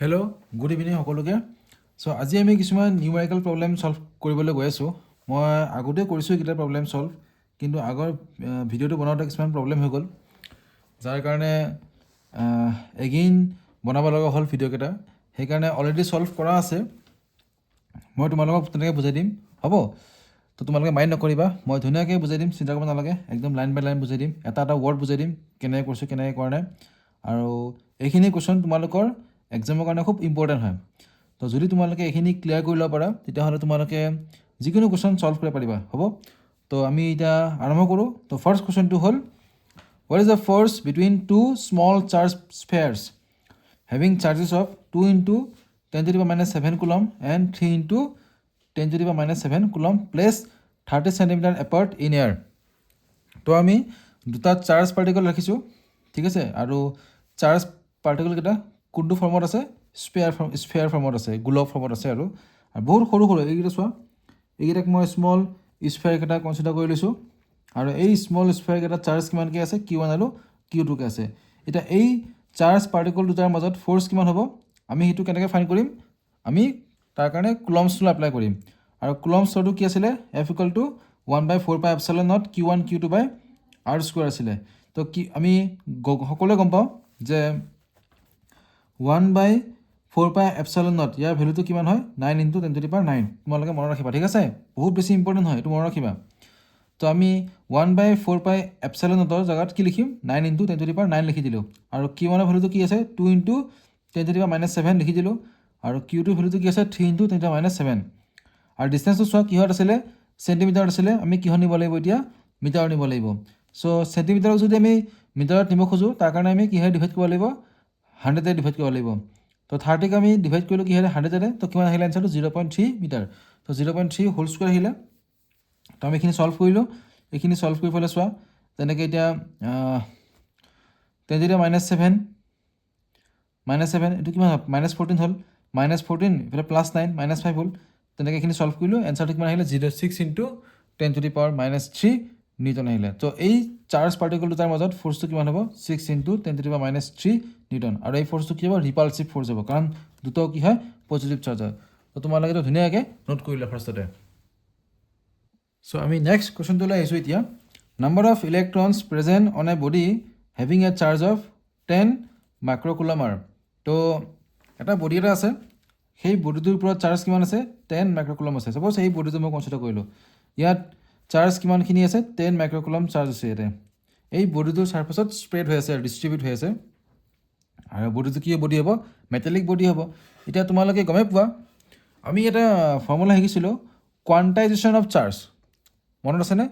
Hello' good evening সকলোকে। চ' আজি আমি কিছুমান নিউমেৰিকেল প্ৰব্লেম ছল্ভ কৰিবলৈ গৈ আছোঁ। মই আগতে কৰিছোঁ এইকেইটা প্ৰব্লেম ছল্ভ, কিন্তু আগৰ ভিডিঅ'টো বনাওঁতে কিছুমান প্ৰব্লেম হৈ গ'ল, যাৰ কাৰণে এগেইন বনাব লগা হ'ল ভিডিঅ'কেইটা। সেইকাৰণে অলৰেডি ছল্ভ কৰা আছে, মই তোমালোকক তেনেকৈ বুজাই দিম, হ'ব? তো তোমালোকে মাইণ্ড নকৰিবা, মই ধুনীয়াকৈ বুজাই দিম, চিন্তা কৰিব নালাগে। একদম লাইন বাই লাইন বুজাই দিম, এটা এটা ৱৰ্ড বুজাই দিম, কেনেকৈ কৰিছোঁ কেনেকৈ কৰা নাই। আৰু এইখিনি কুৱেশ্যন তোমালোকৰ এক্সামৰ কাৰণে খুব ইম্পৰ্টেণ্ট হয়। তো যদি তোমালোকে এইখিনি ক্লিয়াৰ কৰি ল'ব পাৰা, তেতিয়াহ'লে তোমালোকে যিকোনো কুৱেশ্যন ছল্ভ কৰিব পাৰিবা, হ'ব? তো আমি এতিয়া আৰম্ভ কৰোঁ। তো ফাৰ্ষ্ট কুৱেশ্যনটো হ'ল, what is the force between two small charge spheres having charges of 2 × 10⁻⁷ coulomb and 3 × 10⁻⁷ coulomb placed 30 cm apart in air. তো আমি দুটা চাৰ্জ পাৰ্টিকল ৰাখিছোঁ, ঠিক আছে? আৰু চাৰ্জ পাৰ্টিকলকেইটা কোনটো ফৰ্মত আছে? স্ফেয়াৰ ফৰ্মত আছে, গোলক ফৰ্মত আছে। আৰু বহুত সৰু সৰু এইকেইটা চোৱা, এইকেইটাক মই স্মল স্ফেয়াৰকেইটা কনচিডাৰ কৰি লৈছোঁ। আৰু এই স্মল স্ফেয়াৰকেইটা চাৰ্জ কিমানকৈ আছে? Q1 আৰু Q2কৈ আছে। এতিয়া এই চাৰ্জ পাৰ্টিকল দুটাৰ মাজত ফ'ৰ্চ কিমান হ'ব? আমি সেইটো কেনেকৈ ফাইণ্ড কৰিম? আমি তাৰ কাৰণে কুলম্বছ ল' এপ্লাই কৰিম। আৰু কুলম্বছ ল'টো কি আছিলে? F = 1/4πε0 Q1 Q2/r² আছিলে। তো আমি সকলোৱে গম পাওঁ যে 1/4πε0 ইয়াৰ ভেলুটো কিমান হয়? 9 × 10⁹ তোমালোকে মনত ৰাখিবা, ঠিক আছে? বহুত বেছি ইম্পৰ্টেণ্ট হয়, এইটো মনত ৰাখিবা। তো আমি 1/4πε0 জেগাত কি লিখিম? 9 × 10⁹ লিখি দিলোঁ। আৰু Q1 ৰ ভেলুটো কি আছে? 2 × 10⁻⁷ লিখি দিলোঁ। আৰু Q2 ভেলুটো কি আছে? 3 × 10⁻⁷। আৰু ডিষ্টেঞ্চটো চোৱা, কিহত আছিলে? চেণ্টিমিটাৰত আছিলে। আমি কিহত নিব লাগিব এতিয়া? মিটাৰত নিব লাগিব। চ' চেণ্টিমিটাৰক যদি আমি মিটাৰত নিব খোজোঁ, তাৰ কাৰণে আমি কিহেৰে ডিভাইড কৰিব লাগিব? 100ৰে ডিভাইড কৰিব লাগিব। তো 30ক আমি ডিভাইড কৰিলোঁ কিহেৰে? 100ৰে। তো কিমান আহিলে এনচাৰটো? 0.3 মিটাৰ। তো 0.3 হোল স্কুৱাৰ আহিলে। তো আমি এইখিনি ছল্ভ কৰিলোঁ। এইখিনি ছল্ভ কৰি পেলাই চোৱা, তেনেকৈ এতিয়া 10⁻⁷ এইটো কিমান হ'ল? -14 হ'ল। -14 ইফালে +9 -5 হ'ল। তেনেকৈ এইখিনি ছল্ভ কৰিলোঁ। এনচাৰটো কিমান আহিলে? 0.6 × 10⁻³ নিউটন আহিলে। তো এই চাৰ্জ পাৰ্টিকল দুটাৰ মাজত ফ'ৰ্চটো কিমান হ'ব? 6 × 10⁻³ নিউটন। আৰু এই ফ'ৰ্চটো কি হ'ব? ৰিপালচিভ ফ'ৰ্চ হ'ব, কাৰণ দুটাও কি হয়? পজিটিভ চাৰ্জ হয়। তো তোমালোকে এইটো ধুনীয়াকৈ নোট কৰিলা ফাৰ্ষ্টতে। চ' আমি নেক্সট কুৱেশ্যনটোলৈ আহিছোঁ এতিয়া। Number of electrons present on a body having a charge of 10 microcoulomb আৰ। তো এটা বডি এটা আছে, সেই বডিটোৰ ওপৰত চাৰ্জ কিমান আছে? 10 মাইক্ৰ'কুলম আছে। ছাপ'জ এই বডিটো মই কনচিডাৰ কৰিলোঁ, ইয়াত চাৰ্জ কিমানখিনি আছে? 10 মাইক্ৰ'কুলম চাৰ্জ আছে ইয়াতে। এই বডিটোৰ চাৰ্ফেচত স্প্ৰেড হৈ আছে, ডিষ্ট্ৰিবিউট হৈ আছে। আৰু বডিটো কি বডি হ'ব? মেটেলিক বডি হ'ব। এতিয়া তোমালোকে গমেই পোৱা, আমি এটা ফৰ্মুলা শিকিছিলোঁ, কোৱাণ্টাইজেশ্যন অফ চাৰ্জ। মনত আছেনে?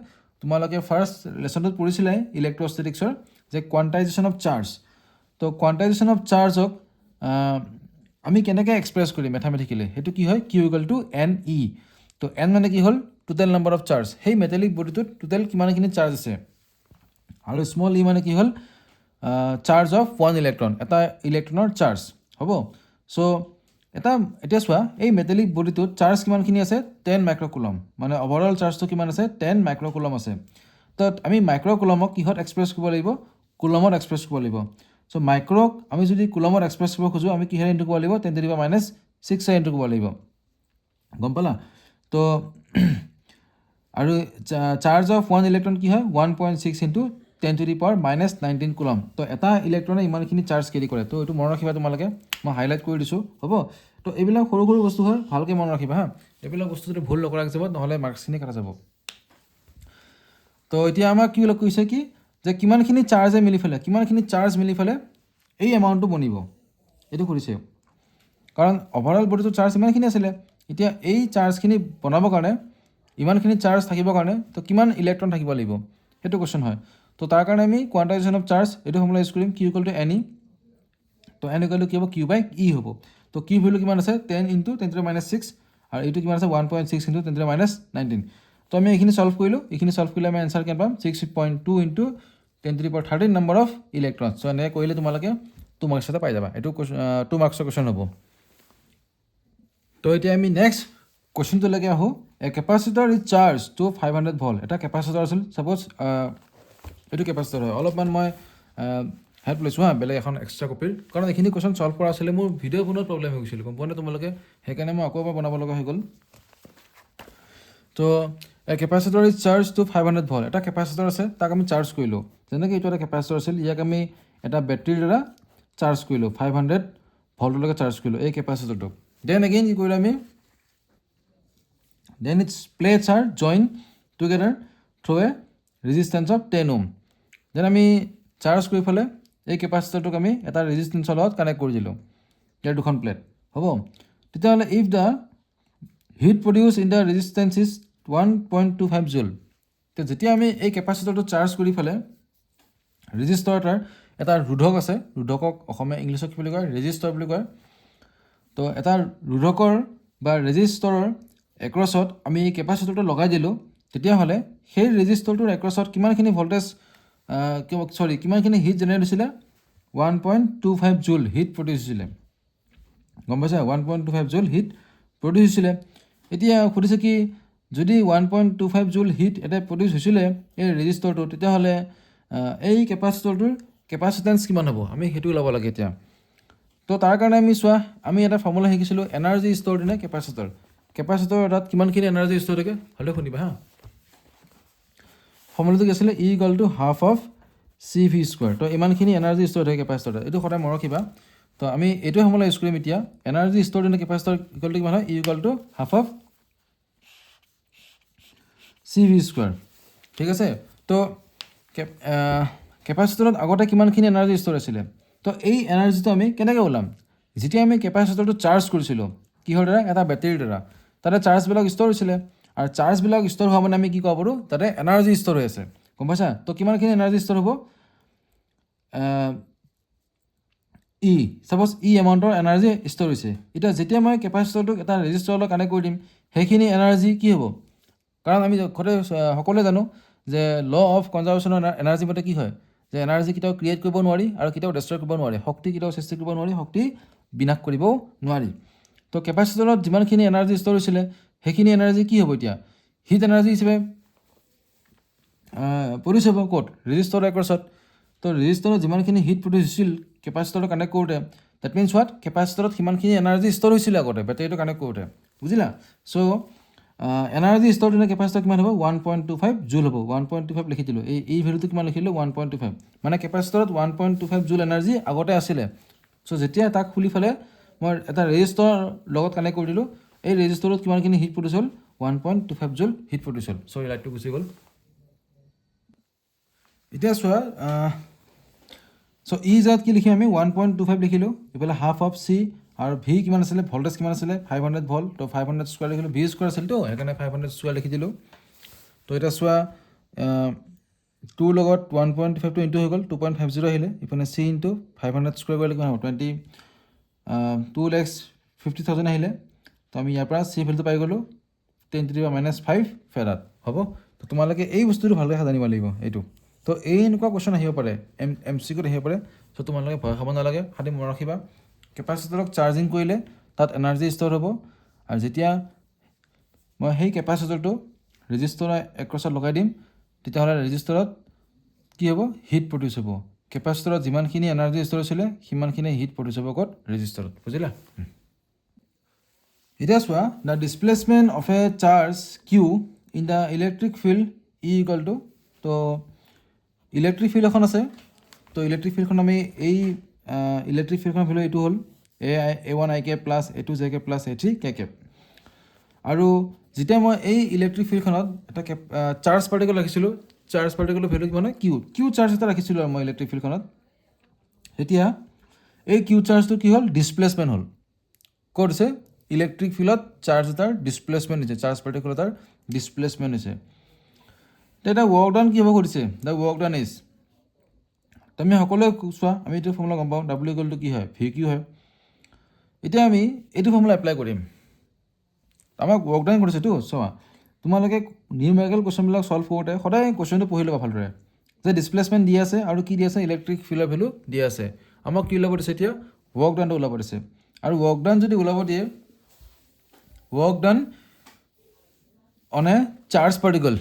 তোমালোকে ফাৰ্ষ্ট লেচনটোত পঢ়িছিলাই ইলেক্ট্ৰষ্টেটিক্সৰ, যে কোৱাণ্টাইজেশ্যন অফ চাৰ্জ। তো কোৱাণ্টাইজেশ্যন অফ চাৰ্জক আমি কেনেকৈ এক্সপ্ৰেছ কৰিম মেথামেটিকেলি? সেইটো কি হয়? Q = NE। তো N মানে কি হ'ল? Total number of charge. সেই মেটেলিক বডিটোত টোটেল কিমানখিনি চাৰ্জ আছে। আৰু স্মল ই মানে কি হ'ল? চাৰ্জ অফ 1 ইলেক্ট্ৰন, এটা ইলেক্ট্ৰনৰ চাৰ্জ, হ'ব? চ' এতিয়া চোৱা, এই মেটেলিক বডিটোত চাৰ্জ কিমানখিনি আছে? 10 মাইক্ৰ'কুলম। মানে অভাৰঅল চাৰ্জটো কিমান আছে? 10 মাইক্ৰ'কুলম আছে। তো আমি মাইক্ৰ'কুলমক কিহত এক্সপ্ৰেছ কৰিব লাগিব? কুলমত এক্সপ্ৰেছ কৰিব লাগিব। চ' মাইক্ৰ'ক আমি যদি কুলমত এক্সপ্ৰেছ কৰিব খোজোঁ, আমি কিহেৰে ইনটু কৰিব লাগিব? 10⁻⁶ ইনটু কৰিব লাগিব। গম পালা? তো আৰু চাৰ্জ অফ 1 ইলেক্ট্ৰন কি হয়? 1.6 × 10⁻⁻19 কুলম। তো এটা ইলেক্ট্ৰনে ইমানখিনি চাৰ্জ কেৰি কৰে। তো এইটো মনত ৰাখিবা তোমালোকে, মই হাইলাইট কৰি দিছোঁ, হ'ব? তো এইবিলাক সৰু সৰু বস্তু হয়, ভালকৈ মনত ৰাখিবা হা। এইবিলাক বস্তু যদি ভুল নকৰা যাব, নহ'লে মাৰ্কছখিনি কাটা যাব। তো এতিয়া আমাক কি কৈছে কি, যে কিমানখিনি চাৰ্জে মিলি ফেলে, কিমানখিনি চাৰ্জ মিলি ফেলে এই এমাউণ্টটো বনিব, এইটো কৰিছে। কাৰণ অভাৰঅল বডিটো চাৰ্জ ইমানখিনি আছিলে। এতিয়া এই চাৰ্জখিনি বনাবৰ কাৰণে, ইমানখিনি চাৰ্জ থাকিবৰ কাৰণে, তো কিমান ইলেক্ট্ৰন থাকিব লাগিব, সেইটো কুৱেশ্যন হয়। তো তাৰ কাৰণে আমি কোৱাণ্টাইজেশ্যন অফ চাৰ্জ এইটো ফৰ্মুলা ইউজ কৰিম, Q = NE। তো N = কি হ'ব? Q/E হ'ব। তো Q ভেলু কিমান আছে? 10 × 10⁻⁶, আৰু এইটো কিমান আছে? 1.6 × 10⁻19। তো আমি এইখিনি ছল্ভ কৰিলোঁ। এইখিনি ছল্ভ কৰিলে আমি এনচাৰ কিমান পাম? 6.2 × 10⁻13 নম্বৰ অফ ইলেক্ট্ৰন। চ' এনেকৈ কৰিলে তোমালোকে 2 মাৰ্কছ এটা পাই যাবা। এইটো 2 মাৰ্কছৰ কুৱেশ্যন হ'ব। তো এতিয়া আমি নেক্সট কুৱেশ্যনটোলৈকে আহোঁ। A capacitor is charge to 500 volt. এটা কেপাচিটৰ আছিল, ছাপ'জ এইটো কেপাচিটৰ হয়। অলপমান মই হেল্প লৈছোঁ হা বেলেগ এখন এক্সট্ৰা কপিৰ, কাৰণ এইখিনি কুৱেশ্যন ছল্ভ কৰা আছিলে মোৰ ভিডিঅ' বনোৱাত প্ৰব্লেম হৈ গৈছিল, গম পোৱা নে তোমালোকে, সেইকাৰণে মই আকৌ এবাৰ বনাব লগা হৈ গ'ল। তো capacitor is charge to 500 volt, এটা কেপাচিটৰ আছে তাক আমি চাৰ্জ কৰিলোঁ, যেনেকৈ এইটো এটা কেপাচিটৰ আছিল, ইয়াক আমি এটা বেটাৰীৰ দ্বাৰা চাৰ্জ কৰিলোঁ, 500 ভল্টলৈকে চাৰ্জ কৰিলোঁ এই কেপাচিটৰটোক। দেন এগেইন কি কৰিলোঁ আমি, then its plates are join together through a resistance of 10 ohm. Then আমি চাৰ্জ কৰি পেলাই এই কেপাচিটৰটোক আমি এটা ৰেজিষ্টেঞ্চৰ লগত কানেক্ট কৰি দিলোঁ, ইয়াৰ দুখন প্লেট হ'ব। তেতিয়াহ'লে if the heat produce in the resistance is 1.25 joule, তো যেতিয়া আমি এই কেপাচিটৰটো চাৰ্জ কৰি পেলাই ৰেজিষ্টৰ এটাৰ এটা ৰোধক আছে, ৰোধকক অসমীয়া ইংলিছত কি বুলি কয়, ৰেজিষ্টৰ বুলি কয়। তো এটা ৰোধকৰ বা ৰেজিষ্টৰৰ এক্ৰছত আমি এই কেপাচিটৰটো লগাই দিলোঁ, তেতিয়াহ'লে সেই ৰেজিষ্টৰটোৰ এক্ৰছত কিমানখিনি ভল্টেজ কিমানখিনি হিট জেনেৰেট হৈছিলে, 1.25 জুল হিট প্ৰডিউচ হৈছিলে, গম পাইছা, 1.25 জুল হিট প্ৰডিউচ হৈছিলে। এতিয়া সুধিছে কি, যদি 1.25 জুল হিট এটা প্ৰডিউচ হৈছিলে এই ৰেজিষ্টৰটো, তেতিয়াহ'লে এই কেপাচিটৰটোৰ কেপাচিটেঞ্চ কিমান হ'ব, আমি সেইটো ওলাব লাগে এতিয়া। তো তাৰ কাৰণে আমি চোৱা, আমি এটা ফৰ্মুলা শিকিছিলোঁ, energy store in a capacitor. Capacitor এটাত কিমানখিনি এনাৰ্জি ষ্ট'ৰ থাকে, হ'লে শুনিবা হা। ফৰ্মুলাটো কি আছিলে, E equal to half of C V square. তো ইমানখিনি এনাৰ্জি ষ্ট'ৰ থাকে কেপাচিটৰ, এইটো সদায় মনত ৰাখিবা। তো আমি এইটোৱে ফৰ্মুলা ইউজ কৰিম এতিয়া, energy store in a capacitor equal to কিমান হয়, E equal to half of C V square, ঠিক আছে। তো কেপাচিটৰত আগতে কিমানখিনি এনাৰ্জি ষ্ট'ৰ আছিলে, তো এই এনাৰ্জিটো আমি কেনেকৈ ওলাম, যেতিয়া আমি কেপাচিটৰটো চাৰ্জ কৰিছিলোঁ কিহৰ দ্বাৰা, এটা বেটেৰীৰ দ্বাৰা, তাতে চাৰ্জবিলাক ষ্ট'ৰ হৈছিলে, আৰু চাৰ্জবিলাক ষ্ট'ৰ হোৱা মানে আমি কি ক'ব পাৰোঁ, তাতে এনাৰ্জি ষ্ট'ৰ হৈ আছে, গম পাইছা। তো কিমানখিনি এনাৰ্জি ষ্ট'ৰ হ'ব, ই ছাপ'জ ই এমাউণ্টৰ এনাৰ্জি ষ্ট'ৰ হৈছে। এতিয়া যেতিয়া মই কেপাচিটৰটোক এটা ৰেজিষ্টৰৰ লগত কানেক্ট কৰি দিম, সেইখিনি এনাৰ্জি কি হ'ব, কাৰণ আমি সকলোৱে জানো যে ল অফ কনজাৰ্ভেশ্যনৰ এনাৰ্জি মতে কি হয়, যে এনাৰ্জি কেতিয়াও ক্ৰিয়েট কৰিব নোৱাৰি আৰু কেতিয়াও ডেষ্ট্ৰয় কৰিব নোৱাৰি, শক্তি কেতিয়াও সৃষ্টি কৰিব নোৱাৰি, শক্তি বিনাশ কৰিব নোৱাৰি। তো কেপাচিটৰত যিমানখিনি এনাৰ্জি ষ্ট'ৰ হৈছিলে সেইখিনি এনাৰ্জি কি হ'ব, এতিয়া হিট এনাৰ্জি হিচাপে প্ৰডিউচ হ'ব ক'ত, ৰেজিষ্টৰৰ এক্ৰছত। তো ৰেজিষ্টৰত যিমানখিনি হিট প্ৰডিউচ হৈছিল কেপাচিটৰটো কানেক্ট কৰোঁতে, ডেট মিনছ হোৱাট, কেপাচিটৰত সিমানখিনি এনাৰ্জি ষ্ট'ৰ হৈছিলে আগতে বেটেৰীটো কানেক্ট কৰোঁতে, বুজিলা। চ' এনাৰ্জি ষ্ট'ৰ ইন কেপাচিটৰ কিমান হ'ব, 1.25 জুল হ'ব। 1.25 লিখি দিলোঁ, এই ভেলুটো কিমান লিখিলোঁ, 1.25, মানে কেপাচিটৰত 1.25 জুল এনাৰ্জি আগতে আছিলে। চ' যেতিয়া তাক খুলি ফেলে মই এটা ৰেজিষ্টৰৰ লগত কানেক্ট কৰি দিলোঁ, এই ৰেজিষ্টৰত কিমানখিনি হিট প্ৰডিউচ হ'ল, 1.25 জুল হিট প্ৰডিউচ হ'ল। চৰি লাইটটো গুচি গ'ল। এতিয়া চোৱা, চ' ই জাত কি লিখিম আমি, 1.25 লিখিলোঁ, ইফালে হাফ অফ চি, আৰু ভি কিমান আছিলে, ভল্টেজ কিমান আছিলে, 500 ভল্ট। তো 500 স্কুৱাৰ লিখিলোঁ, ভি স্কুৱাৰ আছিলতো সেইকাৰণে 500 স্কুৱাৰ লিখি দিলোঁ। তো এতিয়া চোৱা, 2 লগত 1.25টো ইনটু হৈ গ'ল, 2.50 আহিলে, ইফালে চি ইনটু 500 স্কুৱাৰ কৰিলে কিমান হ'ব, 2,50,000 আহিলে। তো আমি ইয়াৰ পৰা চি ভেলুটো পাই গ'লোঁ, 10⁻⁻5 ফেৰাড হ'ব। তো তোমালোকে এই বস্তুটো ভালকৈ জানিব লাগিব এইটো। তো এই এনেকুৱা কুৱেশ্যন আহিব পাৰে, এম চি কিউত আহিব পাৰে। চ' তোমালোকে ভয় খাব নালাগে, খালি মনত ৰাখিবা কেপাচিটৰক চাৰ্জিং কৰিলে তাত এনাৰ্জি ষ্ট'ৰ হ'ব, আৰু যেতিয়া মই সেই কেপাচিটৰটো ৰেজিষ্টৰৰ এক্ৰছত লগাই দিম, তেতিয়াহ'লে ৰেজিষ্টৰত কি হ'ব, হিট প্ৰডিউচ হ'ব। কেপাচিটৰত যিমানখিনি এনাৰ্জি ষ্ট'ৰ হৈছিলে সিমানখিনি হিট প্ৰডিউচ হ'ব ক'ত, ৰেজিষ্টৰত, বুজিলা। এতিয়া চোৱা, the displacement of a charge Q in the electric field E equal to, তো ইলেক্ট্ৰিক ফিল্ড এখন আছে। তো ইলেক্ট্ৰিক ফিল্ডখন আমি এই ইলেক্ট্ৰিক ফিল্ডখনৰ ভেলু এইটো হ'ল A1 IK plus A2 JK plus A3 KK। আৰু যেতিয়া মই এই ইলেক্ট্ৰিক ফিল্ডখনত এটা চাৰ্জ পাৰ্টিকল ৰাখিছিলোঁ, চাৰ্জ পাৰ্টিকলৰ ভেলু কিমান হয়, কিউ চাৰ্জ এটা ৰাখিছিলোঁ আৰু মই ইলেক্ট্ৰিক ফিল্ডখনত, এতিয়া এই কিউ চাৰ্জটো কি হ'ল, ডিছপ্লেচমেণ্ট হ'ল। ক'ত হৈছে, ইলেক্ট্ৰিক ফিল্ডত চাৰ্জ এটাৰ ডিছপ্লেচমেণ্ট হৈছে, চাৰ্জ পাৰ্টিকল এটাৰ ডিছপ্লেচমেণ্ট হৈছে। এতিয়া ৱৰ্ক ডান কি হ'ব সুধিছে, দ্য ৱৰ্ক ডান ইজ, তুমি সকলোৱে চোৱা, আমি এইটো ফৰ্মুলা গম পাওঁ, ডাব্লিউ ইকুৱেল টু কি হয়, ভি কিউ হয়। এতিয়া আমি এইটো ফৰ্মুলা এপ্লাই কৰিম, আমাক ৱৰ্ক ডান কৰিছেতো। চোৱা, তোমালোকে নিউমেৰিকেল কুৱেশ্যনবিলাক ছল্ভ কৰোঁতে সদায় কুৱেশ্যনটো পঢ়ি ল'বা ভালদৰে, যে ডিছপ্লেচমেণ্ট দি আছে আৰু কি দি আছে, ইলেক্ট্ৰিক ফিল্ডৰ ভেলু দি আছে। আমাক কি ওলাব দিছে এতিয়া, ৱৰ্ক ডানটো ওলাব দিছে। আৰু ৱৰ্ক ডান যদি ওলাব দিয়ে, work done on a charge particle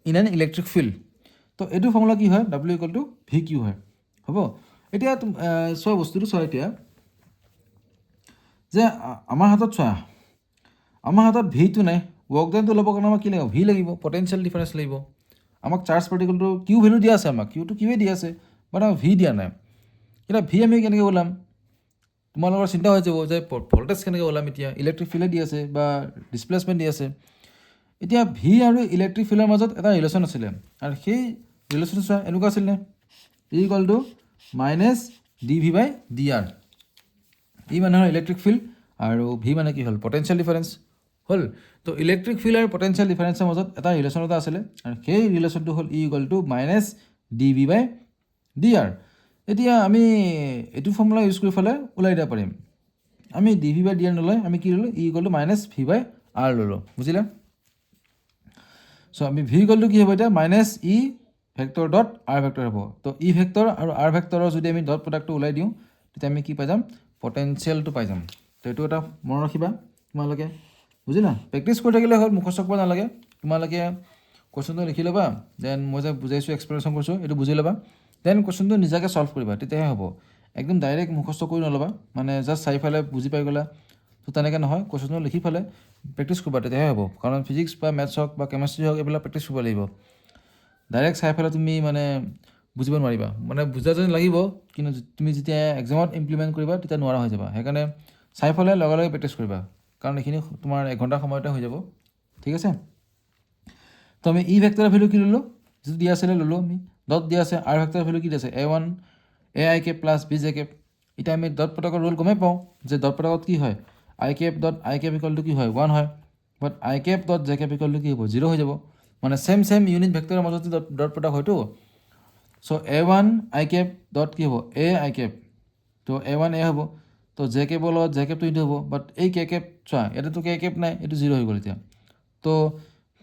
in an electric field, তো এইটো ফৰ্মুলা কি হয়, W equal to V Q হয়, হ'ব এতিয়া চোৱা বস্তুটো চোৱা এতিয়া যে আমাৰ হাতত চোৱা আমাৰ হাতত ভিটো নাই ৱৰ্ক ডানটো ল'বৰ কাৰণে আমাক কি লাগিব ভি লাগিব পটেনচিয়েল ডিফাৰেঞ্চ লাগিব আমাক চাৰ্জ পাৰ্টিকলটো কিউ ভেলু দিয়া আছে আমাক কিউটো কিউৱে দিয়া আছে বাট আমাক ভি দিয়া নাই এতিয়া ভি আমি কেনেকৈ ওলাম তোমালোকৰ চিন্তা হৈ যাব যে ভল্টেজ কেনেকৈ ওলাম এতিয়া ইলেক্ট্ৰিক ফিল্ডে দি আছে বা ডিছপ্লেচমেণ্ট দি আছে এতিয়া ভি আৰু ইলেক্ট্ৰিক ফিল্ডৰ মাজত এটা ৰিলেশ্যন আছিলে আৰু সেই ৰিলেশ্যনটো চোৱা এনেকুৱা আছিল নে equal to minus D V by D r E মানে হ'ল ইলেক্ট্ৰিক ফিল্ড আৰু ভি মানে কি হ'ল পটেনচিয়েল ডিফাৰেঞ্চ হ'ল তো ইলেক্ট্ৰিক ফিল্ড আৰু পটেনচিয়েল ডিফাৰেঞ্চৰ মাজত এটা ৰিলেশ্যন এটা আছিলে আৰু সেই ৰিলেশ্যনটো হ'ল equal to minus D V by D R এতিয়া আমি এইটো ফৰ্মুলা ইউজ কৰি পেলাই ওলাই দিব পাৰিম আমি D V by D R নলয় আমি কি ল'লোঁ equal to minus V by R ল'লোঁ বুজিলে চ' আমি ভি ইকুৱেল টু কি হ'ব এতিয়া মাইনাছ ই ভেক্টৰ ডট আৰ ভেক্টৰ হ'ব তো ই ভেক্টৰ আৰু আৰ ভেক্টৰৰ যদি আমি ডট প্ৰডাক্টটো ওলাই দিওঁ তেতিয়া আমি কি পাই যাম পটেনচিয়েলটো পাই যাম তো এইটো এটা মনত ৰাখিবা তোমালোকে বুজিলা প্ৰেক্টিছ কৰি থাকিলে হ'ল মুখস্থ কৰিব নালাগে তোমালোকে কুৱেশ্যনটো লিখি ল'বা দেন মই যে বুজাইছোঁ এক্সপ্লেনেশ্যন কৰিছোঁ এইটো বুজি ল'বা দেন কুৱেশ্যনটো নিজাকৈ ছল্ভ কৰিবা তেতিয়াহে হ'ব একদম ডাইৰেক্ট মুখস্থ কৰি নল'বা মানে জাষ্ট চাৰিফালে বুজি পাই গ'লা তো তেনেকৈ নহয় কুৱেশ্যনটো লিখি পেলাই প্ৰেক্টিছ কৰিবা তেতিয়াহে হ'ব কাৰণ ফিজিক্স বা মেথছ হওক বা কেমেষ্ট্ৰি হওক এইবিলাক প্ৰেক্টিছ কৰিব লাগিব ডাইৰেক্ট চাই পেলাই তুমি মানে বুজিব নোৱাৰিবা মানে বুজা যেন লাগিব কিন্তু তুমি যেতিয়া এক্সামত ইমপ্লিমেণ্ট কৰিবা তেতিয়া নোৱাৰা হৈ যাবা সেইকাৰণে চাই পেলাই লগে লগে প্ৰেক্টিছ কৰিবা কাৰণ এইখিনি তোমাৰ এঘণ্টাৰ সময়তে হৈ যাব ঠিক আছে তো আমি ই ভেক্টৰৰ ভেলু কি ল'লোঁ যিটো দিয়া আছিলে ল'লোঁ আমি ডট দিয়া আছে আৰ ভেক্টৰৰ ভেলু কি দিয়া আছে A1 AI cap plus B J cap এতিয়া আমি ডট প্ৰডাক্টৰ ৰুল গমেই পাওঁ যে ডট প্ৰডাক্টত কি হয় আই কেপ ডট আই কেপ ইকুৱেলটো কি হয় 1 হয় বাট আই কেপ ডট জে কেপ ইকুৱেলটো কি হ'ব 0 হৈ যাব মানে চেম ইউনিট ভেক্টৰৰ মাজতে ডট প্ৰডাক্ট হয়তো চ' A1 আই কেপ ডট কি হ'ব এ আই কেপ তো A1 এ হ'ব তো জে কেপৰ লগত জে কেপটো এইটো হ'ব বাট এই কে কেপ চোৱা ইয়াতেতো কে কেপ নাই এইটো 0 হৈ গ'ল এতিয়া তো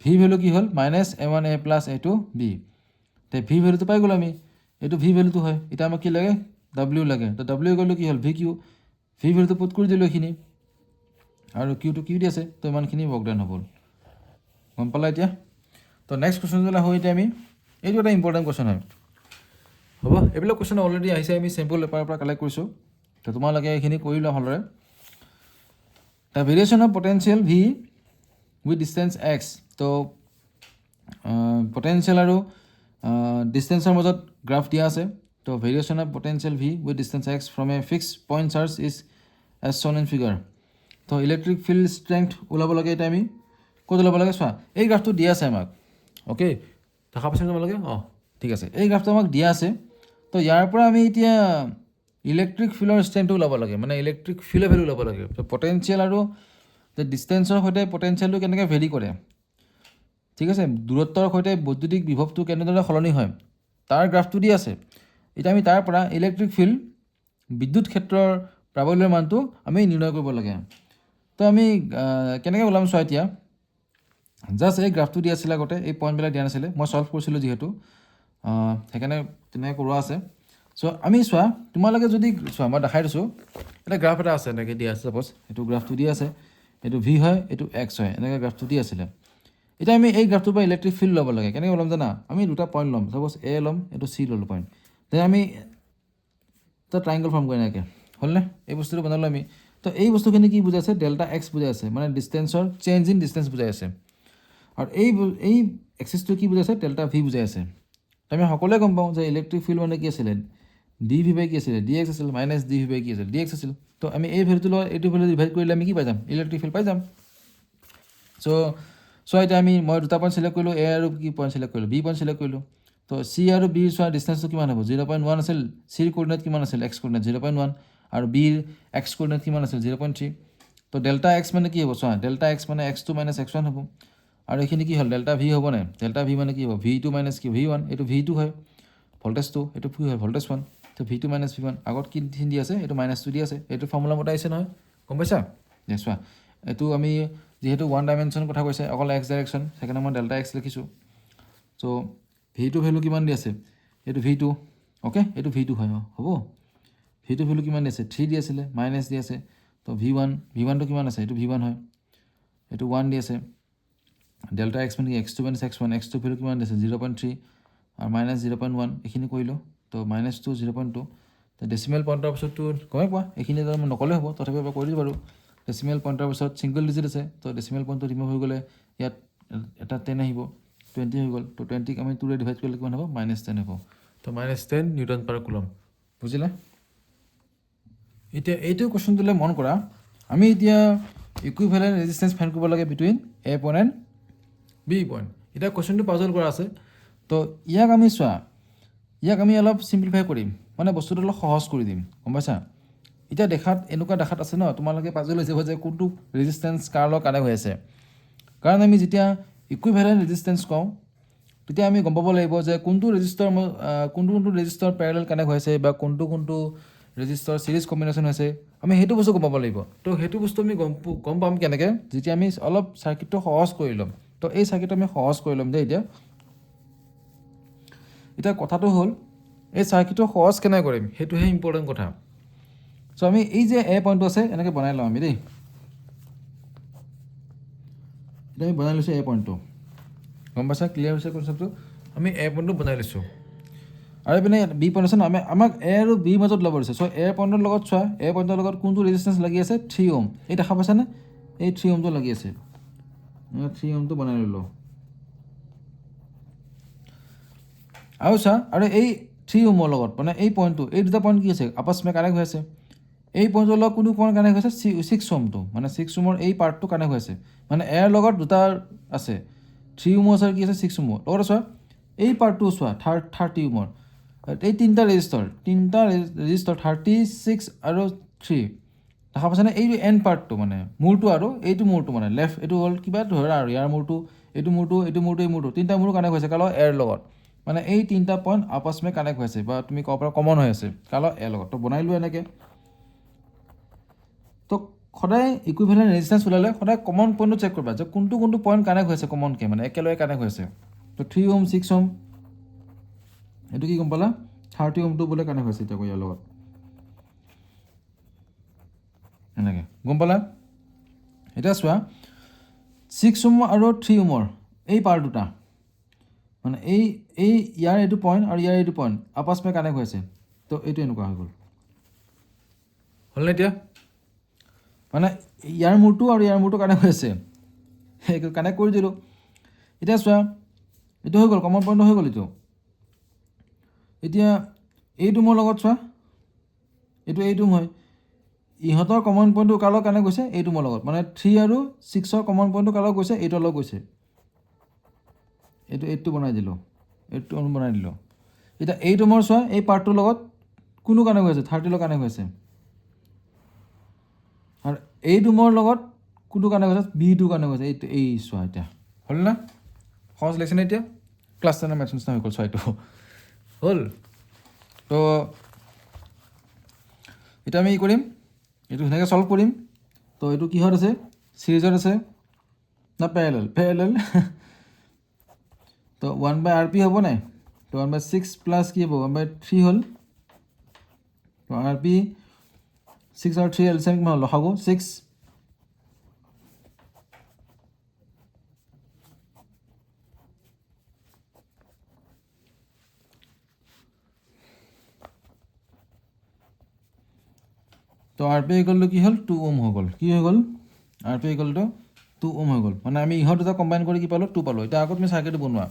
ভি ভেলু কি হ'ল minus A1 A plus A2 B তে ভি ভেলুটো পাই গ'লোঁ আমি এইটো ভি ভেলুটো হয় এতিয়া আমাক কি লাগে ডাব্লিউ লাগে তো ডাব্লিউ গ'লোঁ কি হ'ল ভি কিউ ভি ভেলুটো পুট কৰি দিলোঁ এইখিনি আৰু কিউটো কিউ দি আছে তো ইমানখিনি ৱৰ্ক ডান হ'ব গম পালা এতিয়া তো নেক্সট কুৱেশ্যনবিলাক হয় এতিয়া আমি এইটো এটা ইম্পৰ্টেণ্ট কুৱেশ্যন হয় হ'ব এইবিলাক কুৱেশ্যন অলৰেডি আহিছে আমি চেম্পল পেপাৰৰ পৰা কালেক্ট কৰিছোঁ তো তোমালোকে এইখিনি কৰি লোৱা ভালদৰে the variation of potential V with distance X তো পটেনচিয়েল আৰু ডিষ্টেঞ্চৰ মাজত গ্ৰাফ দিয়া আছে তো variation of potential V with distance X from a fix point charge is as shown in figure তো ইলেক্ট্ৰিক ফিল্ড ষ্ট্ৰেংথ ওলাব লাগে এতিয়া আমি ক'ত ওলাব লাগে চোৱা এই গ্ৰাফটো দিয়া আছে আমাক অ'কে দেখা পাইছে তোমালোকে অঁ ঠিক আছে এই গ্ৰাফটো আমাক দিয়া আছে তো ইয়াৰ পৰা আমি এতিয়া ইলেক্ট্ৰিক ফিল্ডৰ ষ্ট্ৰেংথটো ওলাব লাগে মানে ইলেক্ট্ৰিক ফিল্ডৰ ভেলু ওলাব লাগে তো পটেনচিয়েল আৰু ডিষ্টেঞ্চৰ সৈতে পটেনচিয়েলটো কেনেকৈ ভেৰি কৰে ঠিক আছে দূৰত্বৰ সৈতে বৈদ্যুতিক বিভৱটো কেনেদৰে সলনি হয় তাৰ গ্ৰাফটো দি আছে এতিয়া আমি তাৰ পৰা ইলেক্ট্ৰিক ফিল্ড বিদ্যুৎ ক্ষেত্ৰৰ প্ৰাবল্যৰ মানটো আমি নিৰ্ণয় কৰিব লাগে তো আমি কেনেকৈ ওলাম চোৱা এতিয়া জাষ্ট এই গ্ৰাফটো দি আছিলে আগতে এই পইণ্টবিলাক দিয়া নাছিলে মই ছল্ভ কৰিছিলোঁ যিহেতু সেইকাৰণে তেনেকৈ কৰোৱা আছে চ' আমি চোৱা তোমালোকে যদি চোৱা মই দেখাই দিছোঁ এটা গ্ৰাফ এটা আছে এনেকৈ দিয়া আছে ছাপ'জ এইটো গ্ৰাফটো দি আছে এইটো ভি হয় এইটো এক্স হয় এনেকৈ গ্ৰাফটো দি আছিলে এতিয়া আমি এই গ্ৰাফটোৰ পৰা ইলেক্ট্ৰিক ফিল্ড ল'ব লাগে কেনেকৈ ল'ম জানা আমি দুটা পইণ্ট ল'ম ছাপ'জ এ ল'ম এইটো চি ল'লোঁ পইণ্ট দেন আমি এটা ট্ৰাইংগল ফৰ্ম কৰি এনেকৈ হ'লনে এই বস্তুটো বনালোঁ আমি তো এই বস্তুখিনি কি বুজাই আছে ডেল্টা এক্স বুজাই আছে মানে ডিষ্টেঞ্চৰ চেঞ্জ ইন ডিষ্টেঞ্চ বুজাই আছে আৰু এই এক্সিছটো কি বুজাই আছে ডেল্টা ভি বুজাই আছে তো আমি সকলোৱে গম পাওঁ যে ইলেক্ট্ৰিক ফিল্ড মানে কি আছিলে ডি ভি বাই কি আছিলে ডি এক্স আছিল মাইনাছ ডি ভি বাই কি আছিল ডি এক্স আছিল তো আমি এই ভেলুটো লগত এইটো ভেলু ডিভাইড কৰিলে আমি কি পাই যাম ইলেক্ট্ৰিক ফিল্ড পাই যাম চ' এতিয়া মই দুটা পইণ্ট চিলেক্ট কৰিলোঁ এ আৰু কি পইণ্ট চিলেক্ট কৰিলোঁ বি পইণ্ট চিলেক্ট কৰিলোঁ তো চি আৰু বিৰ চোৱা ডিষ্টেঞ্চটো কিমান হ'ব 0.1 আছিল চিৰ কোৰ্ডিনেট কিমান আছিল এক্স কোৰ্ডিনেট 0.1 আৰু বিৰ এক্স কোৰ্ডিনেট কিমান আছিল 0.3 তো ডেল্টা এক্স মানে কি হ'ব চোৱা ডেল্টা এক্স মানে x2 মাইনাছ x1 হ'ব আৰু এইখিনি কি হ'ল ডেল্টা ভি হ'ব নাই ডেল্টা ভি মানে কি হ'ব V2 মাইনাছ কি V1 এইটো V2 হয় ভল্টেজটো এইটো কি হয় ভল্টেজ 1 তো V2 মাইনাছ V1 আগত কি দি আছে এইটো -2 দি আছে এইটো ফৰ্মুলা মতে আহিছে নহয় গম পাইছা চোৱা এইটো আমি যিহেতু 1 ডাইমেনশ্যন কথা কৈছে অকল এক্স ডাইৰেকশ্যন সেইকাৰণে মই ডেল্টা এক্স লিখিছোঁ চ' V2 ভেলু কিমান দি আছে এইটো V2 অ'কে এইটো V2 হয় হ'ব V2 ভেলু কিমান দি আছে 3 দি আছিলে মাইনাছ দি আছে তো V1টো কিমান আছে এইটো V1 হয় এইটো 1 দি আছে ডেল্টা এক্স মানে কি x2 minus x1 x2 value কিমান দি আছে 0.3 আৰু মাইনাছ 0.1 এইখিনি কৰিলোঁ তো -2 0.2 তো ডেচিমেল পইণ্টৰ পিছততো গমেই পোৱা এইখিনি নক'লে হ'ব তথাপিও এবাৰ কৰি দিছোঁ বাৰু ডেচিমেল পইণ্টৰ পিছত ছিংগল ডিজিট আছে তো ডেচিমেল পইণ্টটো ৰিমুভ হৈ গ'লে ইয়াত এটা 10 আহিব 20 হৈ গ'ল তো 20ক আমি 2ৰে ডিভাইড কৰিলে কিমান হ'ব -10 হ'ব তো -10 নিউটন পাৰ কুলম বুজিলা এতিয়া এইটো কুৱেশ্যনটোলৈ মন কৰা আমি এতিয়া ইকুইভেলেণ্ট ৰেজিষ্টেঞ্চ ফাইণ্ড কৰিব লাগে between A point and B point এতিয়া কুৱেশ্যনটো পাজল কৰা আছে তো ইয়াক আমি চোৱা ইয়াক আমি অলপ চিম্প্লিফাই কৰিম মানে বস্তুটো অলপ সহজ কৰি দিম গম পাইছা এতিয়া দেখাত এনেকুৱা দেখাত আছে ন তোমালোকে পাজল হৈ যাব যে কোনটো ৰেজিষ্টেঞ্চ কাৰ লগত কানেক্ট হৈ আছে কাৰণ আমি যেতিয়া ইকুইভেলেণ্ট ৰেজিষ্টেঞ্চ কওঁ তেতিয়া আমি গম পাব লাগিব যে কোনটো ৰেজিষ্টাৰ পেৰেলেল কানেক্ট হৈ আছে বা কোনটো ৰেজিষ্টাৰ চিৰিজ কম্বিনেশ্যন হৈছে আমি সেইটো বস্তু গম পাব লাগিব তো সেইটো বস্তু আমি গম পাম কেনেকৈ যেতিয়া আমি অলপ চাৰ্কিটটো সহজ কৰি ল'ম তো এই চাৰ্কিটটো আমি সহজ কৰি ল'ম যে এতিয়া কথাটো হ'ল এই চাৰ্কিটটো সহজ কেনেকৈ কৰিম সেইটোহে ইম্পৰ্টেণ্ট কথা চ' আমি এই যে এ পইণ্টটো আছে এনেকৈ বনাই লওঁ আমি দেই এতিয়া আমি বনাই লৈছোঁ এ পইণ্টটো গম পাইছা ক্লিয়াৰ হৈছে কনচেপ্টটো আমি এ পইণ্টটো বনাই লৈছোঁ আৰু এইপিনে বি পইণ্ট আছে ন আমাক এ আৰু বি মাজত ল'ব দিছে চ' এ পইণ্টৰ লগত চোৱা এ পইণ্টৰ লগত কোনটো ৰেজিষ্টেঞ্চ লাগি আছে 3 ওম এই দেখা পাইছানে এই 3 ওমটো লাগি আছে 3 ওমটো বনাই ল'লোঁ আৰু চা আৰু এই 3 ওমৰ লগত মানে এই পইণ্টটো এই দুটা পইণ্ট কি আছে আপছ মে কানেক্ট হৈ আছে এই পইণ্টৰ লগত কোনটো পইণ্ট কানেক্ট হৈছে 6 ওমটো মানে 6 ওমৰ এই পাৰ্টটো কানেক্ট হৈ আছে মানে এৰ লগত দুটা আছে 3 ওমৰ আছে কি আছে 6 ওমৰ লগতে চোৱা এই পাৰ্টটো চোৱা 30 ওমৰ এই তিনিটা ৰেজিষ্টাৰ 36 আৰু 3 দেখা পাইছানে এই এন পাৰ্টটো মানে মূৰটো আৰু এইটো মূৰটো মানে লেফ্ট এইটো হ'ল কিবা ধৰা আৰু ইয়াৰ মূৰটো এইটো মূৰটো এই মূৰটো তিনিটা মূৰটো কানেক্ট হৈছে কাৰণ এৰ লগত মানে এই তিনিটা পইণ্ট আপছ মে কানেক্ট হৈছে বা তুমি ক'ব পাৰা কমন হৈ আছে কাৰণ এৰ লগত তো বনাই লোৱা এনেকৈ তো সদায় ইকুইভেলেণ্ট ৰেজিষ্টেঞ্চ ওলালে সদায় কমন পইণ্টটো চেক কৰিবা যে কোনটো পইণ্ট কানেক্ট হৈছে কমনকৈ মানে একেলগে কানেক্ট হৈছে তো 3 ওম 6 ওম এইটো কি গম পালা 30 ওমটো বোলে কানেক্ট হৈছে এতিয়া ইয়াৰ লগত এনেকৈ গম পালা এতিয়া চোৱা 6 ওম আৰু 3 ওমৰ এই পাৰ দুটা মানে এই ইয়াৰ এইটো পইণ্ট আৰু ইয়াৰ এইটো পইণ্ট আপছ মে কানেক্ট হৈ আছে তো এইটো এনেকুৱা হৈ গ'ল হ'লনে এতিয়া মানে ইয়াৰ মূৰটো আৰু ইয়াৰ মূৰটো কানেক্ট হৈ আছে কানেক্ট কৰি দিলোঁ এতিয়া চোৱা এইটো হৈ গ'ল কমন পইণ্টটো হৈ গ'ল এইটো এতিয়া এইটো মোৰ লগত চোৱা এইটো হয় ইহঁতৰ কমন পইণ্টটো কাৰ লগত কানেক্ট গৈছে এইটো মোৰ লগত মানে 3 আৰু 6ৰ কমন পইণ্টটো কাৰ লগত গৈছে এইটোৰ লগত গৈছে এইটো বনাই দিলোঁ এইটো বনাই দিলোঁ এতিয়া এইটো মোৰ চোৱা এই পাৰ্টটোৰ লগত কোনো কানেক্ট হৈ আছে 30 লগত কানেক্ট হৈ আছে আৰু এইটো মোৰ লগত কোনটো কানেক্ট হৈছে বিটো কানেক্ট হৈছে এইটো এই চোৱা এতিয়া হ'ল না সহজ লাগিছে নে এতিয়া ক্লাছ 10ৰ মেথছ নিচিনা হৈ গ'ল চোৱা এইটো হ'ল তো এতিয়া আমি কি কৰিম এইটো ধুনীয়াকৈ ছল্ভ কৰিম তো এইটো কিহত আছে চিৰিজত আছে না পেৰেলেল তো 1/RP হ'ব নাই তো 1/6 প্লাছ কি হ'ব 1/3 হ'ল তো RP 6 আৰু 3 এলচিএম কিমান হ'ল লসাগু 6 তো RP ইকুৱেল টু কি হ'ল 2 ওম হৈ গ'ল কি হৈ গ'ল RP ইকুৱেল টু 2 ওম হৈ গ'ল মানে আমি ইহঁত দুটা কম্বাইন কৰি কি পালোঁ 2 পালোঁ এতিয়া আগত তুমি চাৰ্কিটটো বনোৱা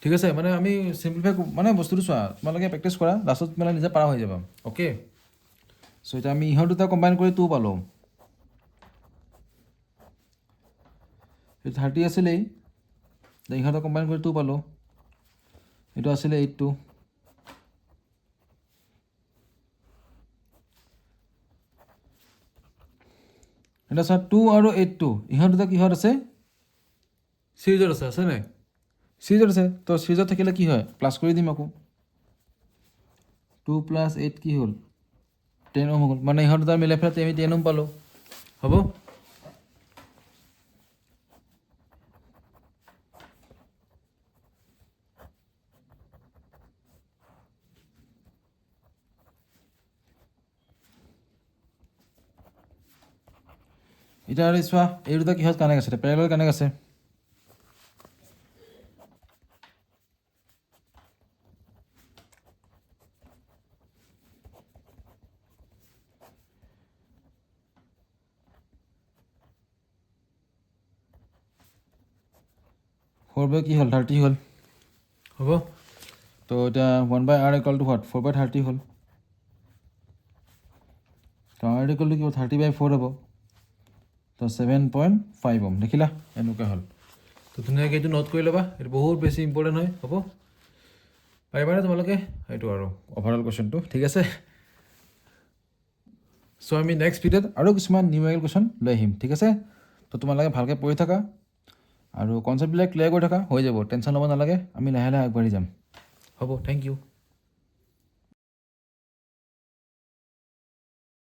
ঠিক আছে মানে আমি চিম্প্লিফাই মানে বস্তুটো চোৱা তোমালোকে প্ৰেক্টিছ কৰা লাষ্টত মানে নিজে পাৰা হৈ যাবা অ'কে চ' এতিয়া আমি ইহঁত দুটা কম্বাইন কৰি 2 পালোঁ এইটো 30 আছিলেই ইহঁতক কম্বাইন কৰি 2 পালোঁ এইটো আছিলে 8 এটা চোৱা 2 আৰু 8 ইহঁত দুটা কিহত আছে চিৰিজত আছে নাই চিৰিজত আছে তো চিৰিজত থাকিলে কি হয় প্লাছ কৰি দিম আকৌ 2 + 8 কি হ'ল 10 ওম হৈ গ'ল মানে ইহঁত দুটা মিলাই পেলাই আমি 10 ওম পালোঁ হ'ব এতিয়া আৰু চোৱা এই দুটা কিহত কানেক্ট আছে পেৰেলেল কানেক্ট আছে 4 বাই কি হ'ল 30 হ'ল হ'ব তো এতিয়া 1/r ইকুৱেল টু হোৱাট 4/30 হ'ল তো r ইকুৱেল টু কি 30/4 হ'ব তো 7.5 ওম দেখিলা এনেকুৱা হ'ল তো ধুনীয়াকৈ এইটো নোট কৰি ল'বা এইটো বহুত বেছি ইম্পৰ্টেণ্ট হয় হ'ব পাৰিবানে তোমালোকে এইটো আৰু অভাৰঅল কুৱেশ্যনটো ঠিক আছে চ' আমি নেক্সট ভিডিঅ'ত আৰু কিছুমান নিউমেৰিকেল কুৱেশ্যন লৈ আহিম ঠিক আছে তো তোমালোকে ভালকৈ পঢ়ি থাকা আৰু কনচেপ্টবিলাক ক্লিয়াৰ কৰি থাকা হৈ যাব টেনশ্যন ল'ব নালাগে আমি লাহে লাহে আগবাঢ়ি যাম হ'ব থেংক ইউ